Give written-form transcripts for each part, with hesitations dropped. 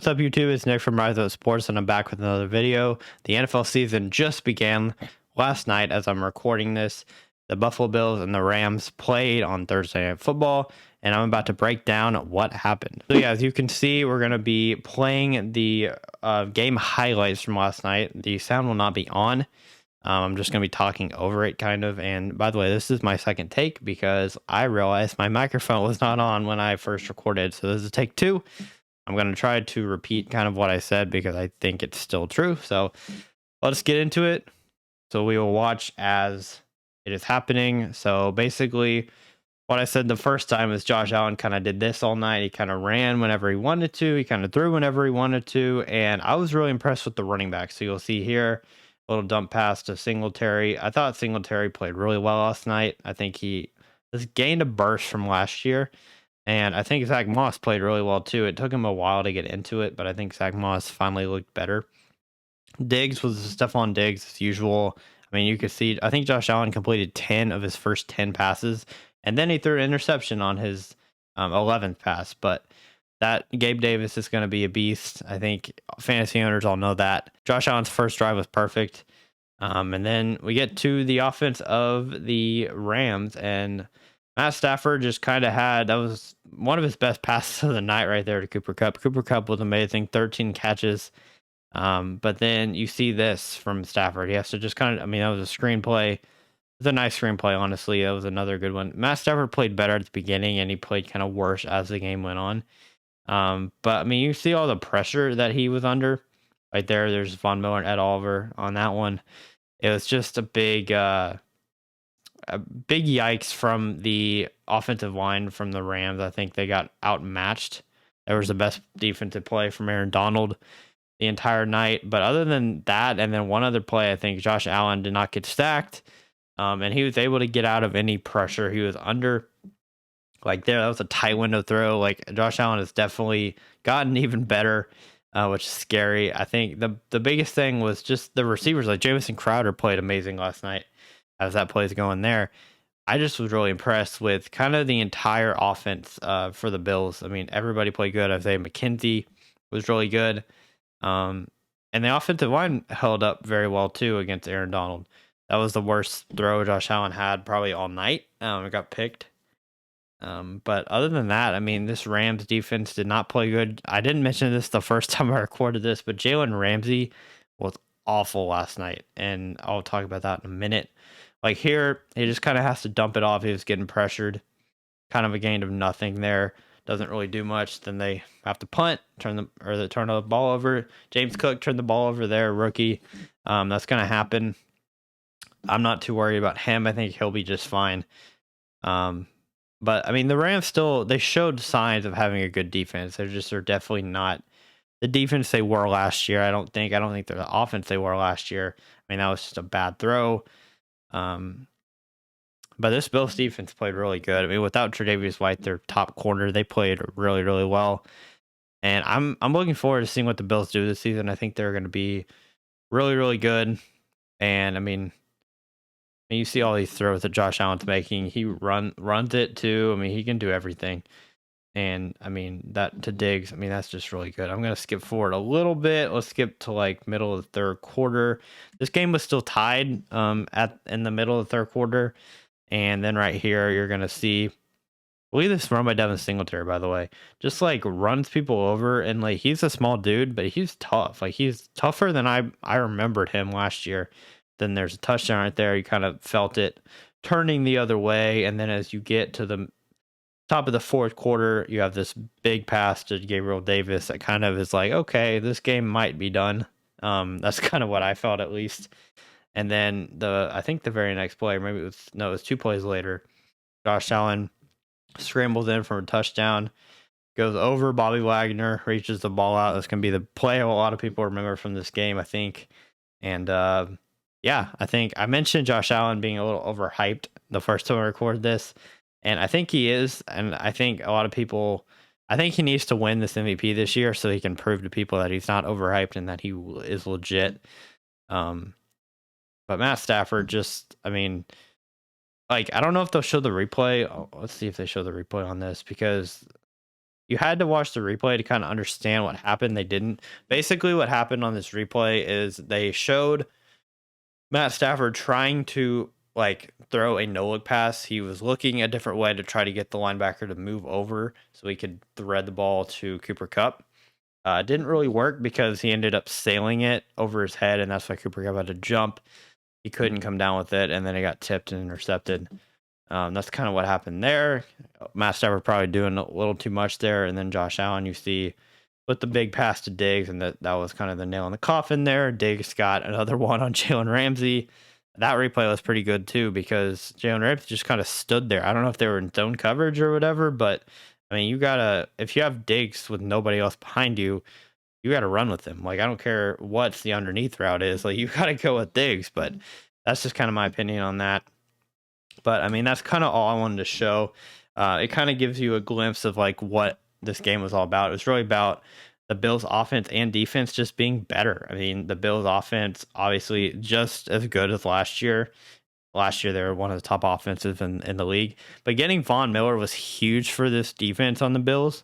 What's up, YouTube? It's Nick from Rise Up Sports, and I'm back with another video. The NFL season just began last night as I'm recording this. The Buffalo Bills and the Rams played on Thursday Night Football, and I'm about to break down what happened. So yeah, as you can see, we're going to be playing the game highlights from last night. The sound will not be on. I'm just going to be talking over it kind of. And by the way, this is my second take because I realized my microphone was not on when I first recorded. So this is take two. I'm going to try to repeat kind of what I said because I think it's still true. So let's get into it. So we will watch as it is happening. So basically, what I said the first time is Josh Allen kind of did this all night. He kind of ran whenever he wanted to. He kind of threw whenever he wanted to. And I was really impressed with the running back. So you'll see here a little dump pass to Singletary. I thought Singletary played really well last night. I think he has gained a burst from last year. And I think Zach Moss played really well too. It took him a while to get into it, but I think Zach Moss finally looked better. Diggs was Stephon Diggs as usual. I mean, you could see, I think Josh Allen completed 10 of his first 10 passes, and then he threw an interception on his 11th pass. But that Gabe Davis is going to be a beast. I think fantasy owners all know that. Josh Allen's first drive was perfect. And then we get to the offense of the Rams, and Matt Stafford just kind of that was one of his best passes of the night right there to Cooper Kupp. Cooper Kupp was amazing, 13 catches. But then you see this from Stafford. He has to just kind of, I mean, that was a screenplay. It was a nice screenplay, honestly. That was another good one. Matt Stafford played better at the beginning, and he played kind of worse as the game went on. But, I mean, you see all the pressure that he was under. Right there, there's Von Miller and Ed Oliver on that one. It was just a big yikes from the offensive line from the Rams. I think they got outmatched. There was the best defensive play from Aaron Donald the entire night. But other than that, and then one other play, I think Josh Allen did not get stacked. And he was able to get out of any pressure he was under. Like there, that was a tight window throw. Like Josh Allen has definitely gotten even better, which is scary. I think the biggest thing was just the receivers. Like Jamison Crowder played amazing last night as that play is going there. I just was really impressed with kind of the entire offense for the Bills. I mean, everybody played good. Isaiah McKenzie was really good. And the offensive line held up very well too against Aaron Donald. That was the worst throw Josh Allen had probably all night. It got picked. But other than that, I mean, this Rams defense did not play good. I didn't mention this the first time I recorded this, but Jalen Ramsey was awful last night. And I'll talk about that in a minute. Like here, he just kind of has to dump it off. He was getting pressured. Kind of a gain of nothing there. Doesn't really do much. Then they have to punt, turn the ball over. James Cook turned the ball over there, rookie. That's going to happen. I'm not too worried about him. I think he'll be just fine. But I mean, the Rams they showed signs of having a good defense. They're definitely not the defense they were last year. I don't think they're the offense they were last year. I mean, that was just a bad throw. But this Bills defense played really good. I mean, without Tre'Davious White, their top corner, they played really, really well. And I'm looking forward to seeing what the Bills do this season. I think they're going to be really, really good. And I mean, you see all these throws that Josh Allen's making. He runs it too. I mean, he can do everything. And I mean, that to Diggs, I mean, that's just really good. I'm going to skip forward a little bit. Let's skip to like middle of the third quarter. This game was still tied in the middle of the third quarter. And then right here, you're going to see, I believe this run by Devin Singletary, by the way, just like runs people over. And like, he's a small dude, but he's tough. Like he's tougher than I remembered him last year. Then there's a touchdown right there. You kind of felt it turning the other way. And then as you get to the top of the fourth quarter, you have this big pass to Gabriel Davis that kind of is like, okay, this game might be done. That's kind of what I felt at least. And then I think the very next play, maybe it was 2 plays later, Josh Allen scrambles in for a touchdown, goes over Bobby Wagner, reaches the ball out. That's going to be the play a lot of people remember from this game, I think. And yeah, I think I mentioned Josh Allen being a little overhyped the first time I recorded this. And I think he is. And I think a lot of people, I think he needs to win this MVP this year so he can prove to people that he's not overhyped and that he is legit. But Matt Stafford I mean, like, I don't know if they'll show the replay. Let's see if they show the replay on this because you had to watch the replay to kind of understand what happened. They didn't. Basically, what happened on this replay is they showed Matt Stafford trying to like throw a no look pass. He was looking a different way to try to get the linebacker to move over so he could thread the ball to Cooper Kupp. Didn't really work because he ended up sailing it over his head, and that's why Cooper Kupp had to jump. He couldn't come down with it, and then it got tipped and intercepted. That's kind of what happened there. Matt Stafford probably doing a little too much there, and then Josh Allen, you see, with the big pass to Diggs, and that was kind of the nail in the coffin there. Diggs got another one on Jalen Ramsey. That replay was pretty good too because Jalen Ramsey just kind of stood there. I don't know if they were in zone coverage or whatever, but I mean, if you have Diggs with nobody else behind you, you got to run with him. Like, I don't care what the underneath route is. Like, you got to go with Diggs, but that's just kind of my opinion on that. But I mean, that's kind of all I wanted to show. It kind of gives you a glimpse of like what this game was all about. It was really about the Bills offense and defense just being better. I mean, the Bills offense obviously just as good as last year. Last year, they were one of the top offenses in the league. But getting Von Miller was huge for this defense on the Bills,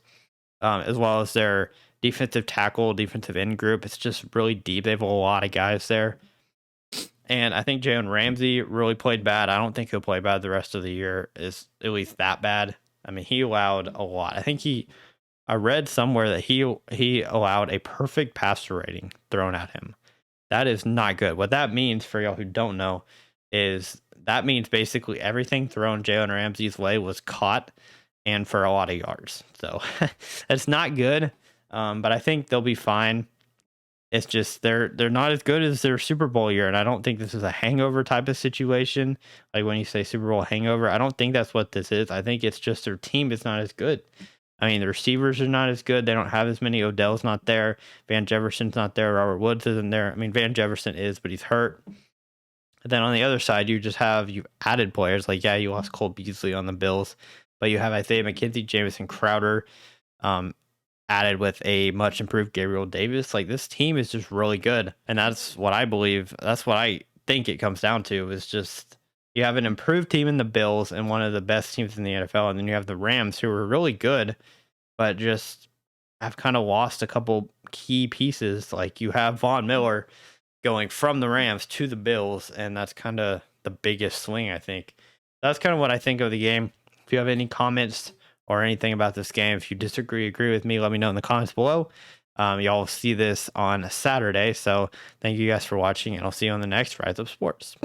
as well as their defensive tackle, defensive end group. It's just really deep. They have a lot of guys there. And I think Jalen Ramsey really played bad. I don't think he'll play bad the rest of the year, is at least that bad. I mean, he allowed a lot. I read somewhere that he allowed a perfect passer rating thrown at him. That is not good. What that means, for y'all who don't know, is that means basically everything thrown Jalen Ramsey's way was caught and for a lot of yards. So it's not good, but I think they'll be fine. It's just they're not as good as their Super Bowl year, and I don't think this is a hangover type of situation. Like when you say Super Bowl hangover, I don't think that's what this is. I think it's just their team is not as good. I mean, the receivers are not as good. They don't have as many. Odell's not there. Van Jefferson's not there. Robert Woods isn't there. I mean, Van Jefferson is, but he's hurt. And then on the other side, you've added players. Like, yeah, you lost Cole Beasley on the Bills, but you have Isaiah McKenzie, Jamison Crowder, added with a much improved Gabriel Davis. Like, this team is just really good. And that's what I believe. That's what I think it comes down to, is just you have an improved team in the Bills and one of the best teams in the NFL. And then you have the Rams, who are really good, but just have kind of lost a couple key pieces. Like, you have Von Miller going from the Rams to the Bills, and that's kind of the biggest swing, I think. That's kind of what I think of the game. If you have any comments or anything about this game, if you disagree, agree with me, let me know in the comments below. Y'all will see this on Saturday, so thank you guys for watching, and I'll see you on the next Rise Up Sports.